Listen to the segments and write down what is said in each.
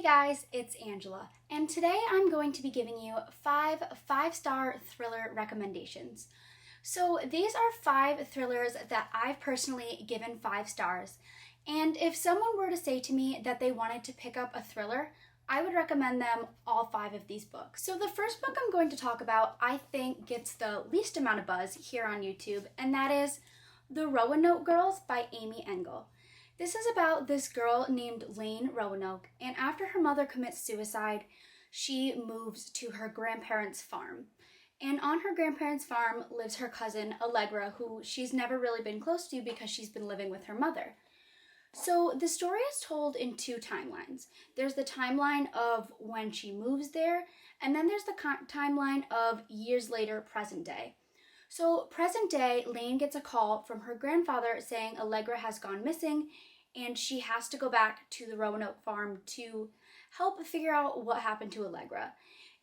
guys, it's Angela, and today I'm going to be giving you five-star thriller recommendations. So these are 5 thrillers that I've personally given 5 stars, and if someone were to say to me that they wanted to pick up a thriller, I would recommend them all 5 of these books. So the first book I'm going to talk about, I think, gets the least amount of buzz here on YouTube, and that is The Roanoke Girls by Amy Engel. This is about this girl named Lane Roanoke, and after her mother commits suicide, she moves to her grandparents' farm. And on her grandparents' farm lives her cousin, Allegra, who she's never really been close to because she's been living with her mother. So the story is told in 2 timelines. There's the timeline of when she moves there, and then there's the timeline of years later, present day. So present day, Lane gets a call from her grandfather saying Allegra has gone missing and she has to go back to the Roanoke farm to help figure out what happened to Allegra.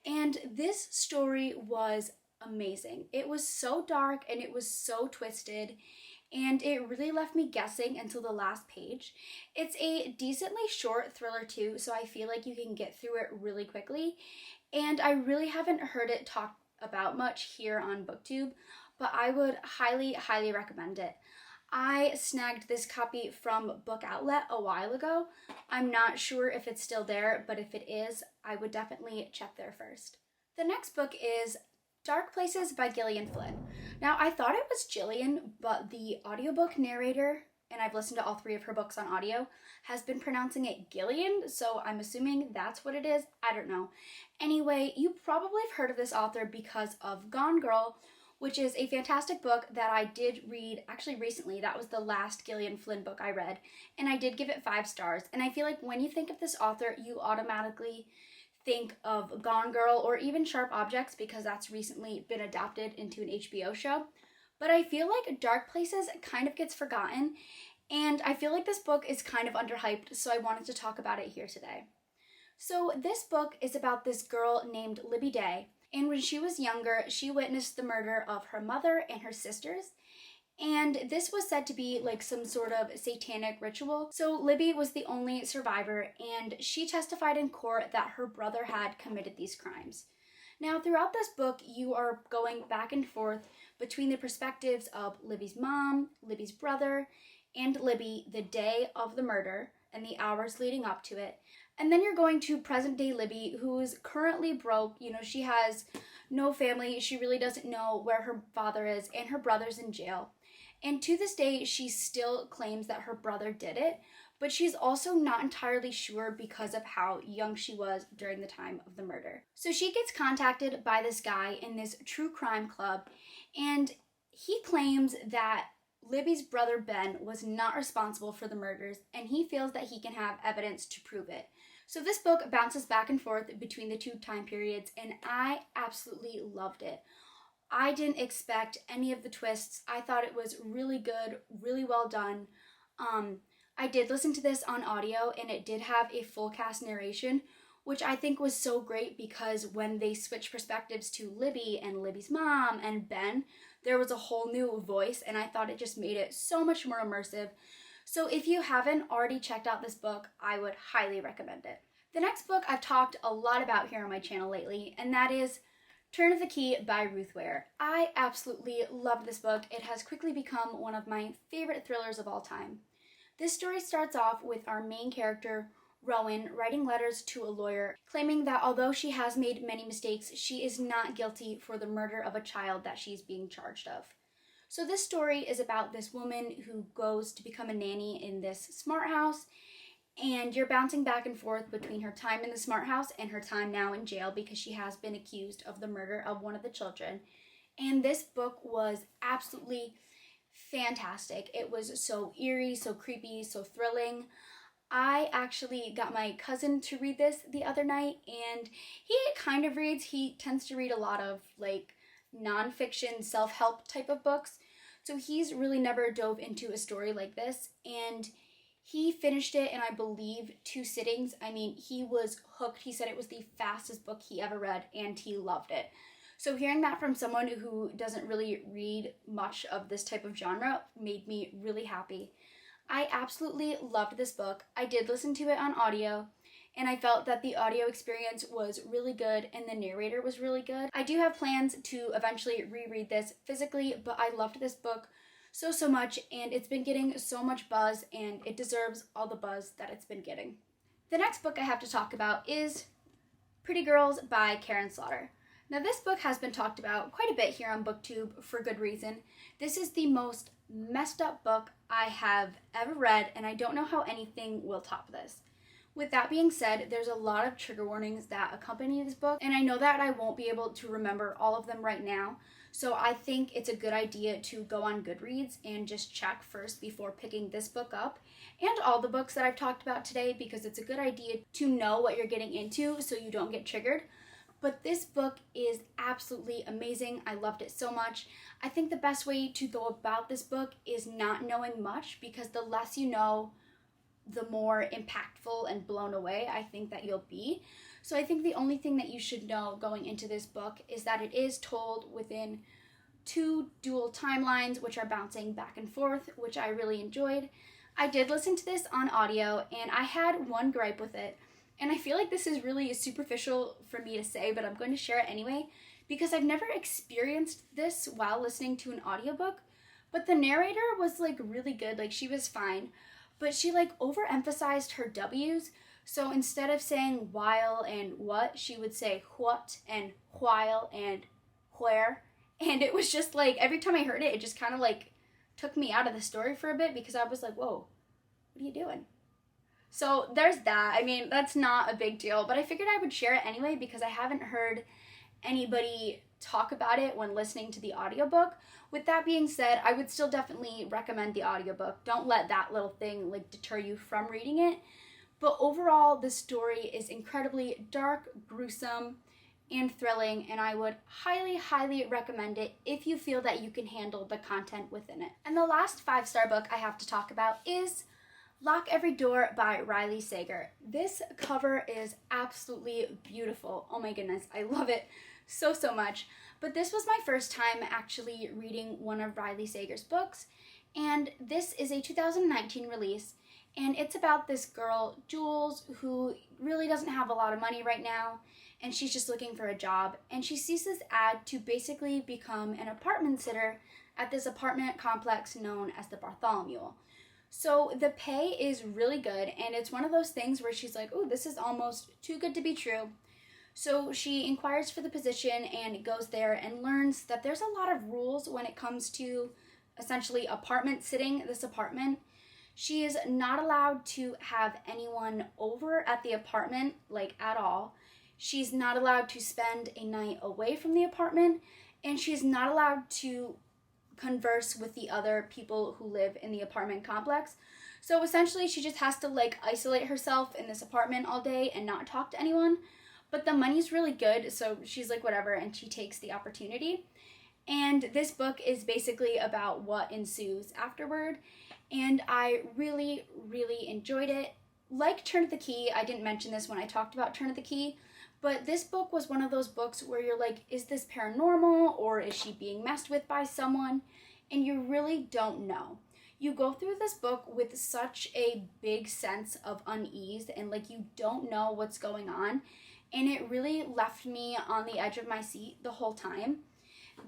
And this story was amazing. It was so dark and it was so twisted, and it really left me guessing until the last page. It's a decently short thriller too, so I feel like you can get through it really quickly, and I really haven't heard it talked about much here on BookTube, but I would highly recommend it. I snagged this copy from Book Outlet a while ago. I'm not sure if it's still there, but if it is, I would definitely check there first. The next book is Dark Places by Gillian Flynn. Now, I thought it was Jillian, but the audiobook narrator, and I've listened to all 3 of her books on audio, has been pronouncing it Gillian, so I'm assuming that's what it is. I don't know. Anyway, you probably have heard of this author because of Gone Girl, which is a fantastic book that I did read actually recently. That was the last Gillian Flynn book I read, and I did give it 5 stars. And I feel like when you think of this author, you automatically think of Gone Girl or even Sharp Objects because that's recently been adapted into an HBO show. But I feel like Dark Places kind of gets forgotten, and I feel like this book is kind of underhyped, so I wanted to talk about it here today. So this book is about this girl named Libby Day, and when she was younger, she witnessed the murder of her mother and her sisters, and this was said to be like some sort of satanic ritual. So Libby was the only survivor, and she testified in court that her brother had committed these crimes. Now, throughout this book, you are going back and forth between the perspectives of Libby's mom, Libby's brother, and Libby the day of the murder and the hours leading up to it. And then you're going to present day Libby, who's currently broke. You know, she has no family. She really doesn't know where her father is, and her brother's in jail. And to this day, she still claims that her brother did it, but she's also not entirely sure because of how young she was during the time of the murder. So she gets contacted by this guy in this true crime club, and he claims that Libby's brother Ben was not responsible for the murders, and he feels that he can have evidence to prove it. So this book bounces back and forth between the 2 time periods, and I absolutely loved it. I didn't expect any of the twists. I thought it was really good, really well done. I did listen to this on audio, and it did have a full cast narration, which I think was so great because when they switched perspectives to Libby and Libby's mom and Ben, there was a whole new voice, and I thought it just made it so much more immersive. So if you haven't already checked out this book, I would highly recommend it. The next book I've talked a lot about here on my channel lately, and that is Turn of the Key by Ruth Ware. I absolutely loved this book. It has quickly become one of my favorite thrillers of all time. This story starts off with our main character, Rowan, writing letters to a lawyer, claiming that although she has made many mistakes, she is not guilty for the murder of a child that she's being charged of. So this story is about this woman who goes to become a nanny in this smart house, and you're bouncing back and forth between her time in the smart house and her time now in jail because she has been accused of the murder of one of the children. And this book was absolutely fantastic. It was so eerie, so creepy, so thrilling. I actually got my cousin to read this the other night, and he kind of reads. He tends to read a lot of like nonfiction self-help type of books, so he's really never dove into a story like this, and he finished it in, I believe, 2 sittings. I mean, he was hooked. He said it was the fastest book he ever read, and he loved it. So hearing that from someone who doesn't really read much of this type of genre made me really happy. I absolutely loved this book. I did listen to it on audio, and I felt that the audio experience was really good and the narrator was really good. I do have plans to eventually reread this physically, but I loved this book so much, and it's been getting so much buzz, and it deserves all the buzz that it's been getting. The next book I have to talk about is Pretty Girls by Karen Slaughter. Now, this book has been talked about quite a bit here on BookTube for good reason. This is the most messed up book I have ever read, and I don't know how anything will top this. With that being said, there's a lot of trigger warnings that accompany this book, and I know that I won't be able to remember all of them right now, so I think it's a good idea to go on Goodreads and just check first before picking this book up, and all the books that I've talked about today, because it's a good idea to know what you're getting into so you don't get triggered. But this book is absolutely amazing. I loved it so much. I think the best way to go about this book is not knowing much, because the less you know, the more impactful and blown away I think that you'll be. So I think the only thing that you should know going into this book is that it is told within 2 dual timelines, which are bouncing back and forth, which I really enjoyed. I did listen to this on audio, and I had one gripe with it, and I feel like this is really superficial for me to say, but I'm going to share it anyway, because I've never experienced this while listening to an audiobook, but the narrator was like really good, like she was fine, but she like overemphasized her W's. So instead of saying while and what, she would say what and while and where. And it was just like, every time I heard it, it just kind of like took me out of the story for a bit, because I was like, whoa, what are you doing? So there's that. I mean, that's not a big deal, but I figured I would share it anyway, because I haven't heard anybody talk about it when listening to the audiobook. With that being said, I would still definitely recommend the audiobook. Don't let that little thing like deter you from reading it. But overall, the story is incredibly dark, gruesome, and thrilling, and I would highly recommend it if you feel that you can handle the content within it. And the last 5-star book I have to talk about is Lock Every Door by Riley Sager. This cover is absolutely beautiful. Oh my goodness, I love it so much. But this was my first time actually reading one of Riley Sager's books, and this is a 2019 release, and it's about this girl, Jules, who really doesn't have a lot of money right now, and she's just looking for a job, and she sees this ad to basically become an apartment sitter at this apartment complex known as the Bartholomew. So the pay is really good, and it's one of those things where she's like, oh, this is almost too good to be true. So she inquires for the position and goes there and learns that there's a lot of rules when it comes to essentially apartment sitting this apartment. She is not allowed to have anyone over at the apartment, like at all. She's not allowed to spend a night away from the apartment, and she's not allowed to converse with the other people who live in the apartment complex. So essentially she just has to like isolate herself in this apartment all day and not talk to anyone. But the money's really good, so she's like whatever, and she takes the opportunity. And this book is basically about what ensues afterward, and I really enjoyed it. Like Turn of the Key, I didn't mention this when I talked about Turn of the Key, but this book was one of those books where you're like, is this paranormal, or is she being messed with by someone? And you really don't know. You go through this book with such a big sense of unease, and like you don't know what's going on, and it really left me on the edge of my seat the whole time.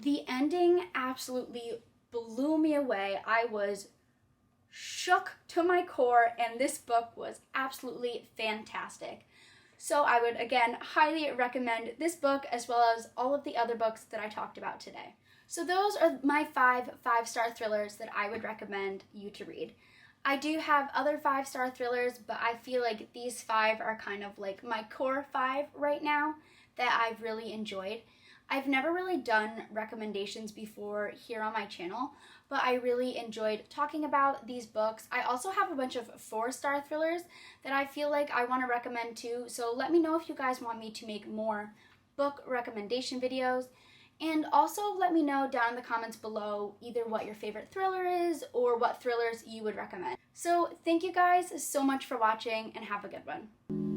The ending absolutely blew me away. I was shook to my core, and this book was absolutely fantastic. So I would, again, highly recommend this book as well as all of the other books that I talked about today. So those are my 5-star thrillers that I would recommend you to read. I do have other 5-star thrillers, but I feel like these 5 are kind of like my core 5 right now that I've really enjoyed. I've never really done recommendations before here on my channel, but I really enjoyed talking about these books. I also have a bunch of 4-star thrillers that I feel like I want to recommend too, so let me know if you guys want me to make more book recommendation videos. And also let me know down in the comments below either what your favorite thriller is or what thrillers you would recommend. So thank you guys so much for watching, and have a good one.